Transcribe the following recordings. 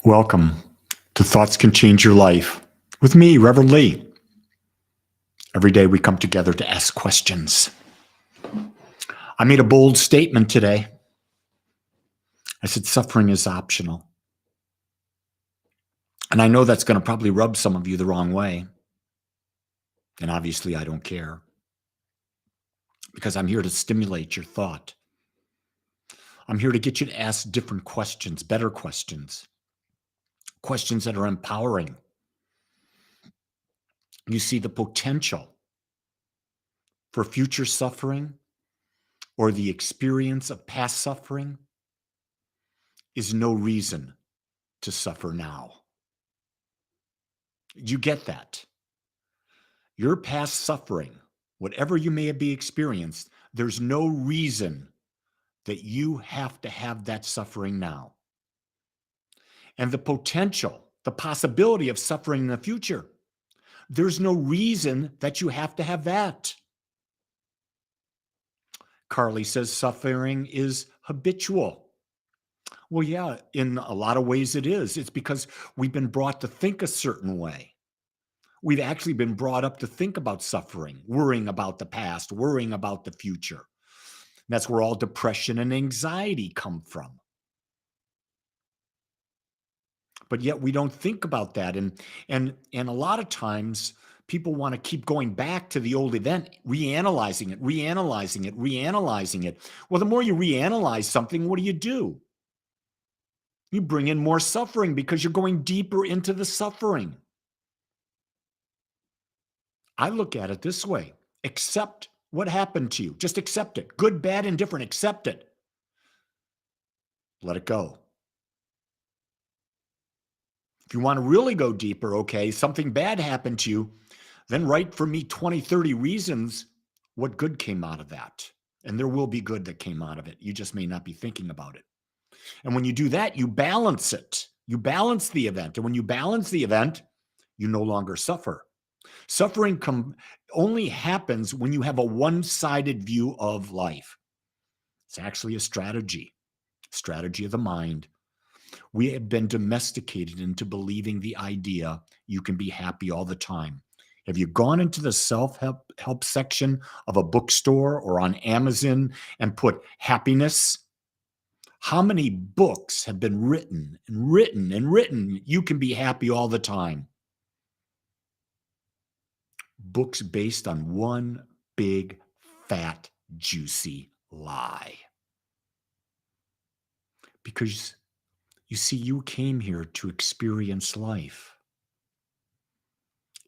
Welcome to Thoughts Can Change Your Life with me, Rev Lee. Every day we come together to ask questions. I made a bold statement today. I said suffering is optional. And I know that's going to probably rub some of you the wrong way. And obviously I don't care, because I'm here to stimulate your thought. I'm here to get you to ask different questions, better questions, questions that are empowering. You see the potential for future suffering or the experience of past suffering is no reason to suffer now. You get that? Your past suffering, whatever you may be experienced, there's no reason that you have to have that suffering now. And the potential, the possibility of suffering in the future, there's no reason that you have to have that. Carly says suffering is habitual. Well, yeah, in a lot of ways it is. It's because we've been brought to think a certain way. We've actually been brought up to think about suffering, worrying about the past, worrying about the future. That's where all depression and anxiety come from. But yet we don't think about that. And a lot of times people want to keep going back to the old event, reanalyzing it. Well, the more you reanalyze something, what do? You bring in more suffering because you're going deeper into the suffering. I look at it this way: accept what happened to you. Just accept it. Good, bad, indifferent. Accept it. Let it go. If you want to really go deeper, okay, something bad happened to you, then write for me 20, 30 reasons what good came out of that. And there will be good that came out of it. You just may not be thinking about it. And when you do that, you balance it. You balance the event. And when you balance the event, you no longer suffer. Suffering only happens when you have a one-sided view of life. It's actually a strategy of the mind. We have been domesticated into believing the idea you can be happy all the time. Have you gone into the self-help section of a bookstore or on Amazon and put happiness? How many books have been written? You can be happy all the time. Books based on one big, fat, juicy lie. Because you see, you came here to experience life.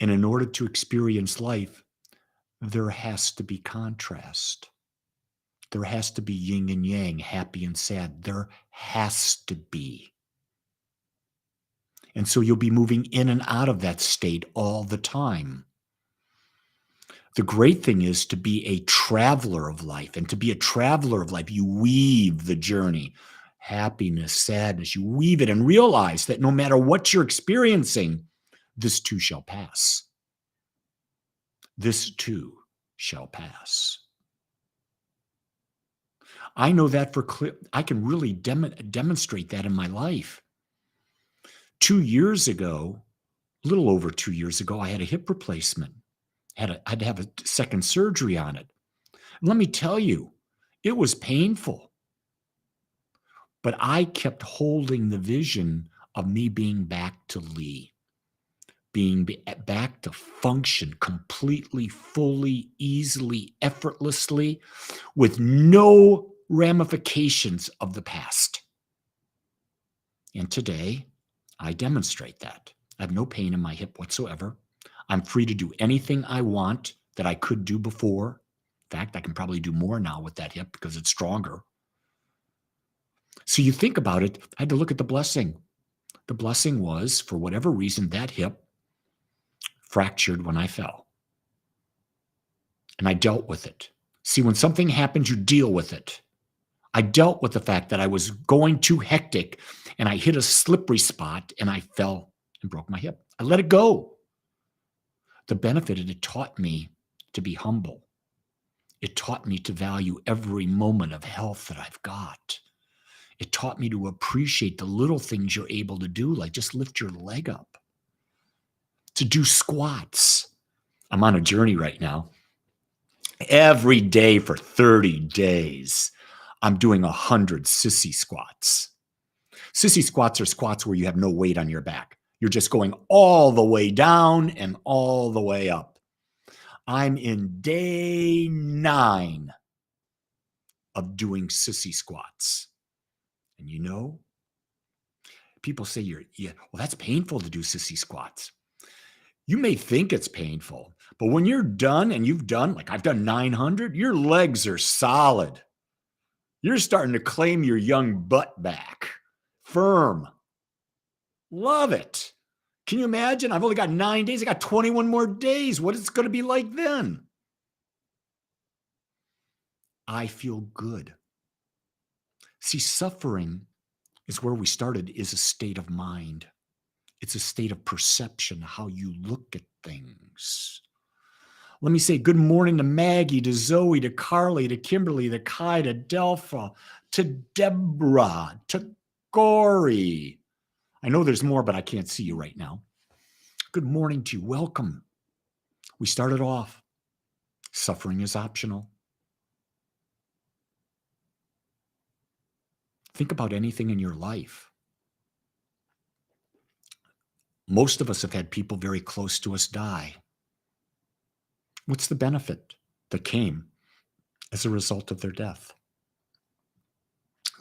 And in order to experience life, there has to be contrast. There has to be yin and yang, happy and sad. There has to be. And so you'll be moving in and out of that state all the time. The great thing is to be a traveler of life. And to be a traveler of life, you weave the journey. Happiness, sadness, you weave it and realize that no matter what you're experiencing, this too shall pass. This too shall pass. I know that I can really demonstrate that in my life. 2 years ago, a little over 2 years ago, I had a hip replacement. I had to have a second surgery on it. And let me tell you, it was painful. But I kept holding the vision of me being back to Lee, being back to function completely, fully, easily, effortlessly, with no ramifications of the past. And today, I demonstrate that. I have no pain in my hip whatsoever. I'm free to do anything I want that I could do before. In fact, I can probably do more now with that hip because it's stronger. So you think about it, I had to look at the blessing. The blessing was, for whatever reason, that hip fractured when I fell. And I dealt with it. See, when something happens, you deal with it. I dealt with the fact that I was going too hectic and I hit a slippery spot and I fell and broke my hip. I let it go. The benefit, it taught me to be humble. It taught me to value every moment of health that I've got. It taught me to appreciate the little things you're able to do, like just lift your leg up, to do squats. I'm on a journey right now. Every day for 30 days, I'm doing 100 sissy squats. Sissy squats are squats where you have no weight on your back. You're just going all the way down and all the way up. I'm in day 9 of doing sissy squats. And you know, people say well, that's painful to do sissy squats. You may think it's painful, but when you're done and you've done, like I've done 900, your legs are solid. You're starting to claim your young butt back. Firm. Love it. Can you imagine? I've only got 9 days. I got 21 more days. What is it going to be like then? I feel good. See, suffering is where we started, is a state of mind. It's a state of perception, how you look at things. Let me say good morning to Maggie, to Zoe, to Carly, to Kimberly, to Kai, to Delpha, to Deborah, to Gory. I know there's more, but I can't see you right now. Good morning to you. Welcome. We started off. Suffering is optional. Think about anything in your life. Most of us have had people very close to us die. What's the benefit that came as a result of their death?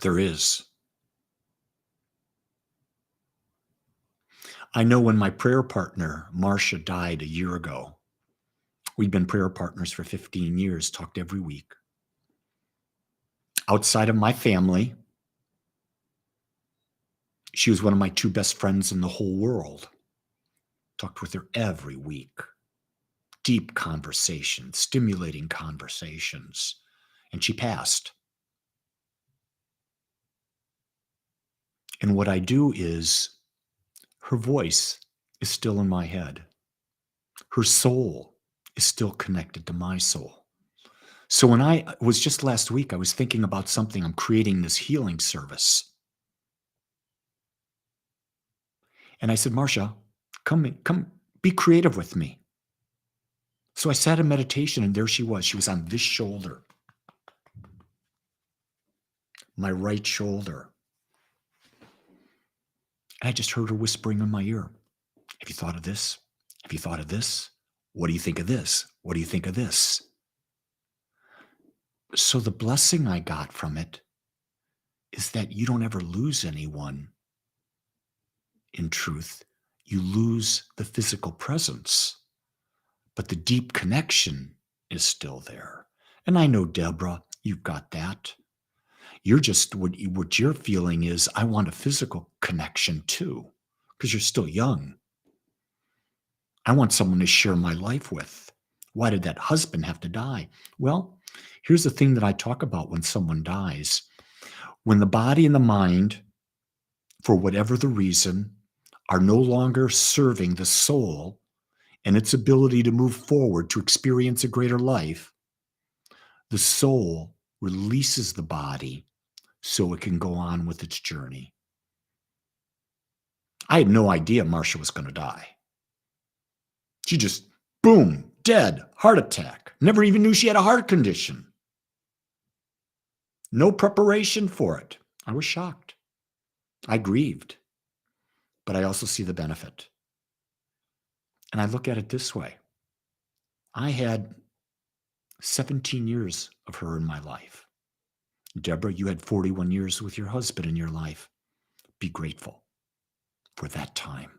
There is. I know when my prayer partner, Marcia, died a year ago, we'd been prayer partners for 15 years, talked every week. Outside of my family, she was one of my 2 best friends in the whole world. Talked with her every week. Deep conversations, stimulating conversations. And she passed. And what I do is, her voice is still in my head. Her soul is still connected to my soul. So when I was just last week, I was thinking about something. I'm creating this healing service. And I said, Marcia, come, be creative with me. So I sat in meditation, and there she was. She was on this shoulder, my right shoulder. And I just heard her whispering in my ear, have you thought of this? Have you thought of this? What do you think of this? What do you think of this? So the blessing I got from it is that you don't ever lose anyone. In truth, you lose the physical presence, but the deep connection is still there. And I know, Deborah, you've got that. You're just, what you're feeling is, I want a physical connection too, because you're still young. I want someone to share my life with. Why did that husband have to die? Well, here's the thing that I talk about when someone dies. When the body and the mind, for whatever the reason, are no longer serving the soul and its ability to move forward to experience a greater life, the soul releases the body so it can go on with its journey. I had no idea Marcia was going to die. She just, boom, dead, heart attack. Never even knew she had a heart condition. No preparation for it. I was shocked. I grieved. But I also see the benefit. And I look at it this way. I had 17 years of her in my life. Deborah, you had 41 years with your husband in your life. Be grateful for that time.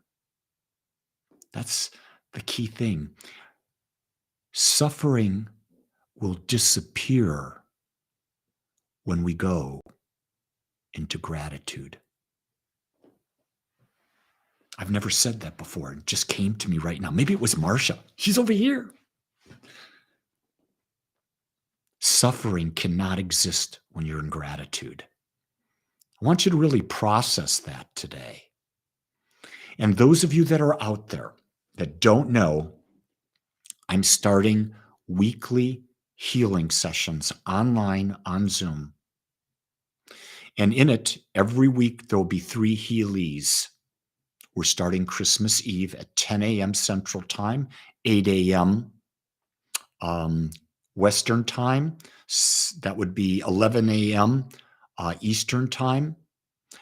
That's the key thing. Suffering will disappear when we go into gratitude. I've never said that before. It just came to me right now. Maybe it was Marcia. She's over here. Suffering cannot exist when you're in gratitude. I want you to really process that today. And those of you that are out there that don't know, I'm starting weekly healing sessions online on Zoom. And in it, every week, there'll be 3 Heelys. We're starting Christmas Eve at 10 a.m. Central Time, 8 a.m. Western Time. That would be 11 a.m. Eastern Time.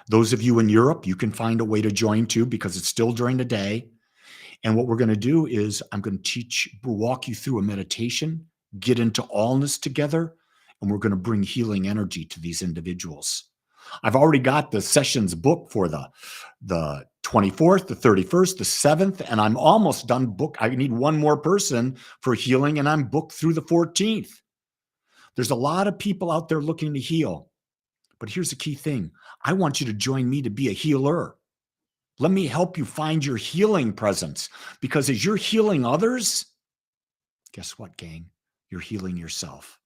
Those of you in Europe, you can find a way to join too, because it's still during the day. And what we're going to do is I'm going to walk you through a meditation, get into allness together, and we're going to bring healing energy to these individuals. I've already got the sessions booked for the 24th, the 31st, the 7th, and I'm almost done booked. I need one more person for healing, and I'm booked through the 14th. There's a lot of people out there looking to heal. But here's the key thing. I want you to join me to be a healer. Let me help you find your healing presence, because as you're healing others, guess what, gang? You're healing yourself.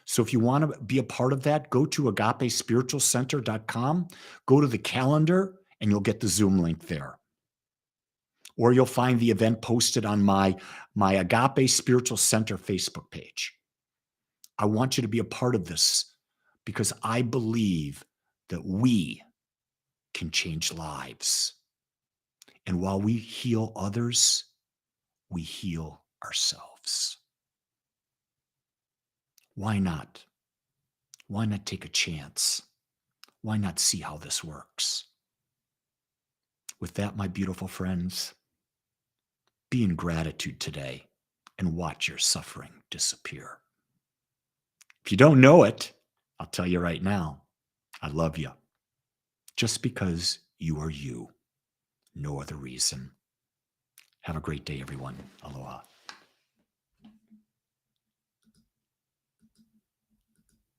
So if you want to be a part of that, go to agapespiritualcenter.com, go to the calendar, and you'll get the Zoom link there. Or you'll find the event posted on my Agape Spiritual Center Facebook page. I want you to be a part of this because I believe that we can change lives. And while we heal others, we heal ourselves. Why not? Why not take a chance? Why not see how this works? With that, my beautiful friends, be in gratitude today and watch your suffering disappear. If you don't know it, I'll tell you right now, I love you. Just because you are you, no other reason. Have a great day, everyone. Aloha.